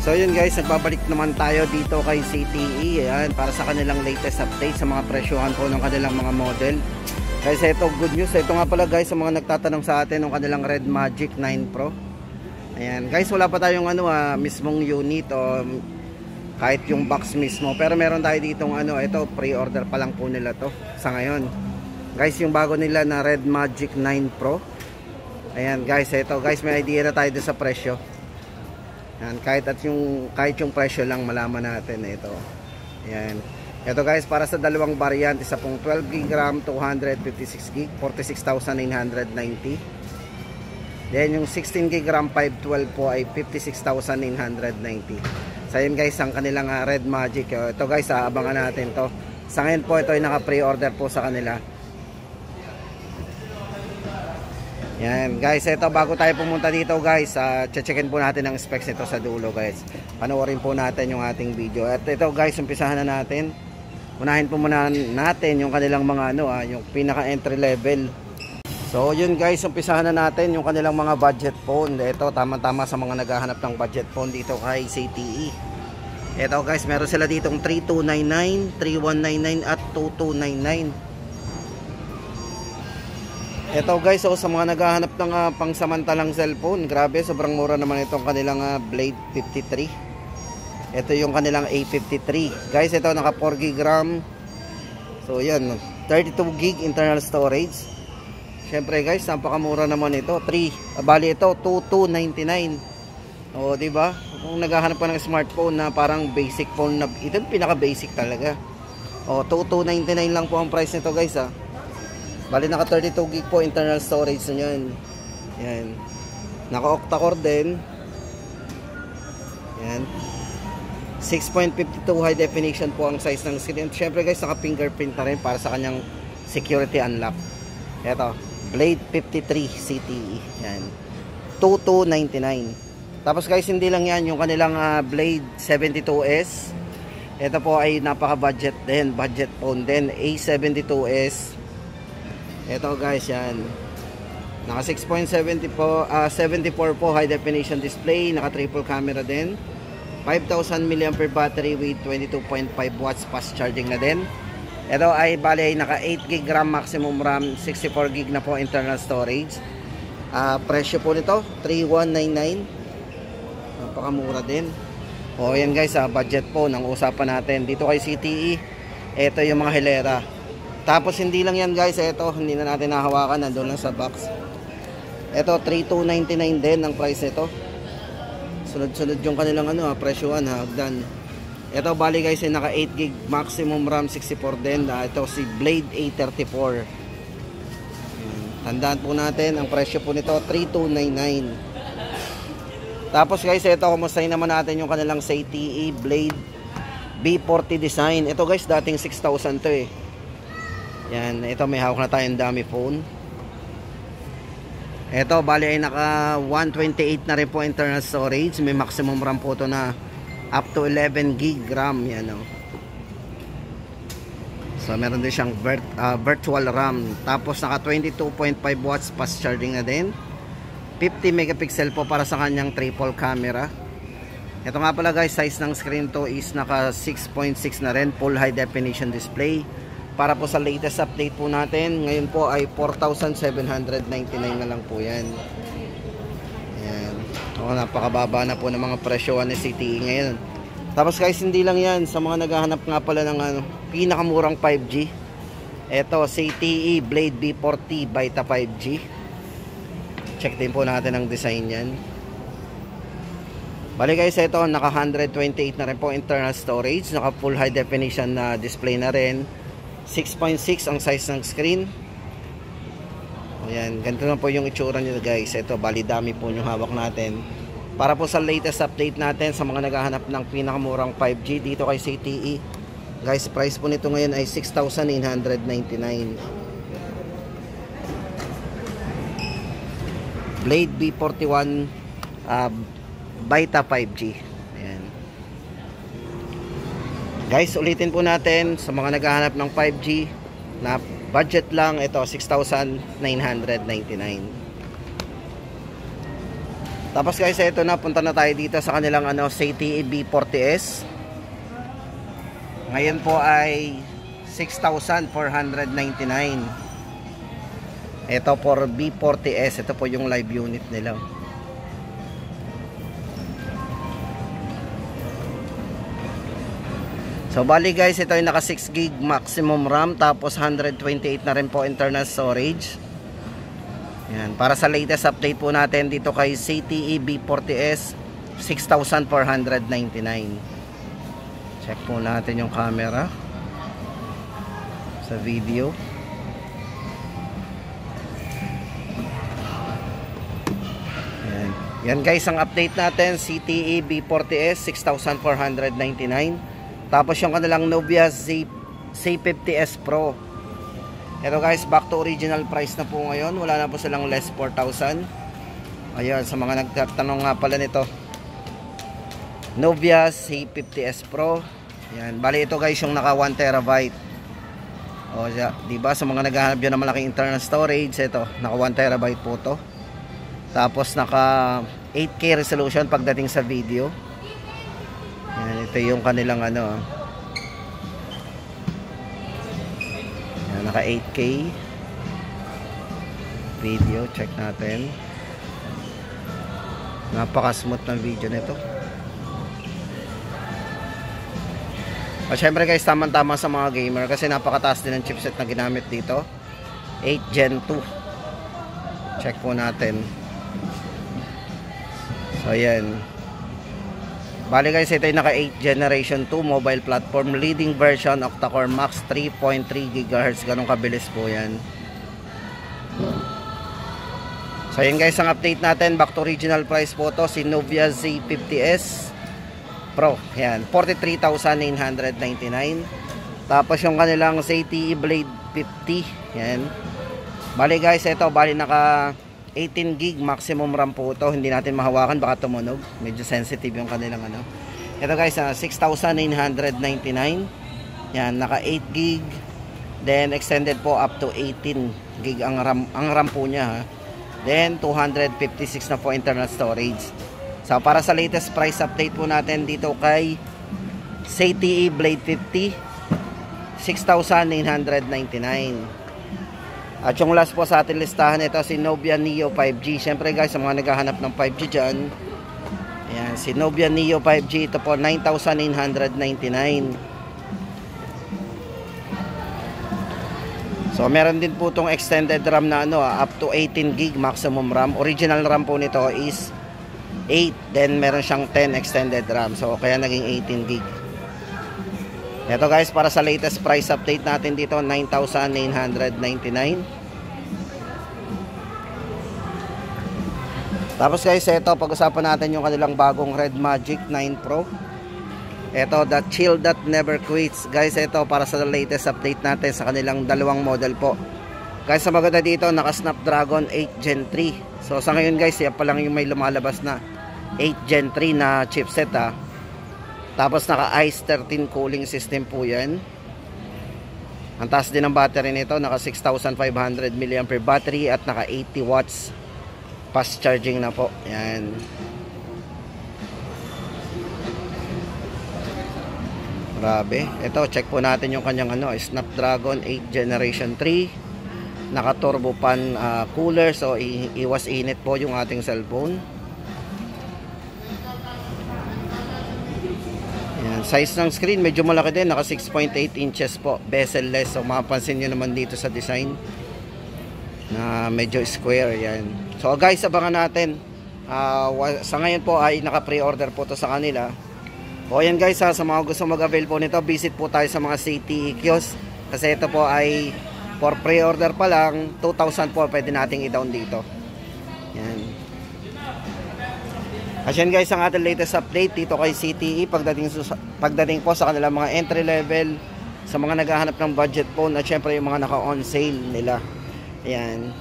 So yun guys, nagbabalik naman tayo dito kay CTE. Ayan, para sa kanilang latest update sa mga presyohan po ng kanilang mga model. Guys, ito good news. Ito nga pala guys, sa mga nagtatanong sa atin ng kanilang Red Magic 9 Pro. Ayan, guys, wala pa tayong mismong unit o kahit yung box mismo. Pero meron tayo ditong ito, pre-order pa lang po nila to sa ngayon. Guys, yung bago nila na Red Magic 9 Pro. Ayan guys, ito guys, may idea na tayo doon sa presyo. Yan, kahit yung presyo lang malaman natin ito. Ayan. Ito guys, para sa dalawang variant, isa pong 12GB RAM, 256GB, 46,990. Then yung 16GB RAM 512 po ay 56,990. So yun guys, ang kanilang Red Magic. Ito guys, abangan natin to. Sa ngayon po, ito ay naka-pre-order po sa kanila. Yan guys, ito bago tayo pumunta dito guys, checkin po natin ang specs nito sa dulo guys. Panoorin po natin yung ating video. At ito guys, umpisahan na natin. Unahin po muna natin yung kanilang mga yung pinaka entry level. So yun guys, umpisahan na natin yung kanilang mga budget phone. Ito tama-tama sa mga naghahanap ng budget phone dito kay CTE. Ito guys, meron sila ditong 3299, 3199 at 2299. Ito guys, sa mga naghahanap ng pangsamantalang cellphone, grabe, sobrang mura naman itong kanilang Blade 53. Ito yung kanilang A53. Guys, ito naka 4GB RAM. So yan, 32GB internal storage. Syempre guys, napakamura naman ito. Bali ito 2299. O di ba? Kung naghahanap ka ng smartphone na parang basic phone na, ito pinaka basic talaga. O 2299 lang po ang price nito guys Bali naka 32GB po internal storage na yan. Yan. Naka octa-core din. Yan. 6.52 high definition po ang size ng screen. Syempre guys, naka fingerprint na rin para sa kanyang security unlock. Ito, Blade 53 CTE. Yan. 2299. Tapos guys, hindi lang yan yung kanilang Blade 72S. Ito po ay napaka budget din, budget phone din, A72S. Ito guys, yan. Naka 6.74 po high definition display, naka triple camera din. 5,000 mAh battery with 22.5 watts fast charging na din. Ito ay bali naka 8GB RAM maximum RAM, 64GB na po internal storage. Presyo po nito 3,199. Napakamura din. O yan guys, budget po ng usapan natin dito kay CTE. Ito yung mga hilera. Tapos hindi lang yan guys, ito hindi na natin nahawakan, nandoon lang sa box. Ito 3,299 din ang price nito. Sunod-sunod yung kanilang presyohan, hagdan. Ito bali guys ay naka 8GB maximum RAM, 64 din. Ito si Blade A34. Tandaan po natin ang presyo po nito 3,299. Tapos guys, ito kumustahin naman natin yung kanilang CTE Blade B40 design. Ito guys, dating 6,000 to Yan, ito may hawak na tayong dummy phone. Ito bali ay naka 128 na rin po internal storage. May maximum RAM po ito na up to 11GB RAM. Yan So meron din siyang virtual RAM. Tapos naka 22.5 watts fast charging na din. 50 megapixel po para sa kanyang triple camera. Ito nga pala guys, size ng screen to is naka 6.6 na rin, full high definition display. Para po sa latest update po natin, ngayon po ay 4,799 na lang po yan. Ayan. Napakababa na po ng mga presyohan ni CTE ngayon. Tapos guys, hindi lang yan. Sa mga naghahanap nga pala ng pinakamurang 5G. Ito, CTE Blade B40 Vita 5G. Check din po natin ang design yan. Bali guys, ito naka 128 na rin po internal storage. Naka full high definition na display na rin. 6.6 ang size ng screen. Ayan, ganito na po yung itsura nyo guys. Ito, bali dami po yung hawak natin. Para po sa latest update natin sa mga naghahanap ng pinakamurang 5G dito kay CTE. Guys, price po nito ngayon ay 6,999. Blade B41 Vita 5G. Guys, ulitin po natin sa mga naghahanap ng 5G na budget lang, ito 6,999. Tapos guys, ito na, punta na tayo dito sa kanilang CTE B40S. Ngayon po ay 6,499. Ito for B40S, ito po yung live unit nila. So bali guys, ito ay naka 6 gig maximum RAM, tapos 128 na rin po internal storage. Yan, para sa latest update po natin dito kay CTE B40S, 6,499. Check po natin yung camera sa video. Yan, yan guys ang update natin, CTE B40S, 6,499. Tapos yung kanilang Nubia C50S Pro. Ito guys, back to original price na po ngayon. Wala na po silang less 4,000. Ayun, sa mga nagtatanong nga pala nito, Nubia C50S Pro. Yan, bali ito guys yung naka 1 terabyte. O, diba, sa mga naghahanap yun ng malaking internal storage, ito, naka 1 terabyte po to. Tapos naka 8K resolution pagdating sa video. Yan, ito yung kanilang yan, naka 8K video. Check natin, napaka smooth ng video nito. At syempre guys, tamang-tama sa mga gamer kasi napakataas din ng chipset na ginamit dito, 8 Gen 2. Check po natin. So ayan, bali guys, ito ay naka 8 generation 2 mobile platform, leading version octa-core max 3.3 GHz. Ganun kabilis po yan. So yun guys ang update natin, back to original price po to, si Nubia Z50S Pro. Yan, 43,999. Tapos yung kanilang CTE Blade 50. Yan, bali guys, ito bali naka 18 gig maximum RAM po ito. Hindi natin mahawakan, baka tumunog. Medyo sensitive yung kanilang Ito guys, 6,999. Yan, naka 8 gig. Then extended po up to 18 gig ang RAM po niya, ha. Then 256 na po internal storage. So para sa latest price update po natin dito kay CTE Blade 50, 6,999. At yung last po sa ating listahan, ito si Nubia Neo 5G. Siyempre guys, sa mga naghahanap ng 5G dyan, ayan, si Nubia Neo 5G, ito po 9,999. So meron din po itong extended RAM na up to 18 gig maximum RAM. Original RAM po nito is 8, then meron siyang 10 extended RAM. So kaya naging 18 gig. Ito guys, para sa latest price update natin dito, 9,999. Tapos guys, ito, pag-usapan natin yung kanilang bagong Red Magic 9 Pro. Ito, the chill that never quits. Guys, ito para sa latest update natin sa kanilang dalawang model po. Guys, sa maganda dito, naka Snapdragon 8 Gen 3. So sa ngayon guys, yan pa lang yung may lumalabas na 8 Gen 3 na chipset, ha. Tapos naka ICE 13 cooling system po yan. Ang taas din ng battery nito, naka 6,500 mAh battery at naka 80 watts fast charging na po. Yan. Grabe. Ito, check po natin yung kanyang Snapdragon 8 Generation 3. Naka turbo fan cooler, so iwas init po yung ating cellphone. Size ng screen medyo malaki din, naka 6.8 inches po, bezel-less. So mapapansin nyo naman dito sa design na medyo square. Yan. So guys, abangan natin. Sa ngayon po ay naka pre-order po to sa kanila. O yan guys, sa mga gusto mag-avail po nito, visit po tayo sa mga CTE kiosk. Kasi ito po ay for pre-order pa lang, 2,000 po pwede nating i-down dito. Yan. At yan guys ang ating latest update dito kay CTE pagdating po sa kanilang mga entry level, sa mga naghahanap ng budget phone, at syempre yung mga naka on sale nila. Ayan.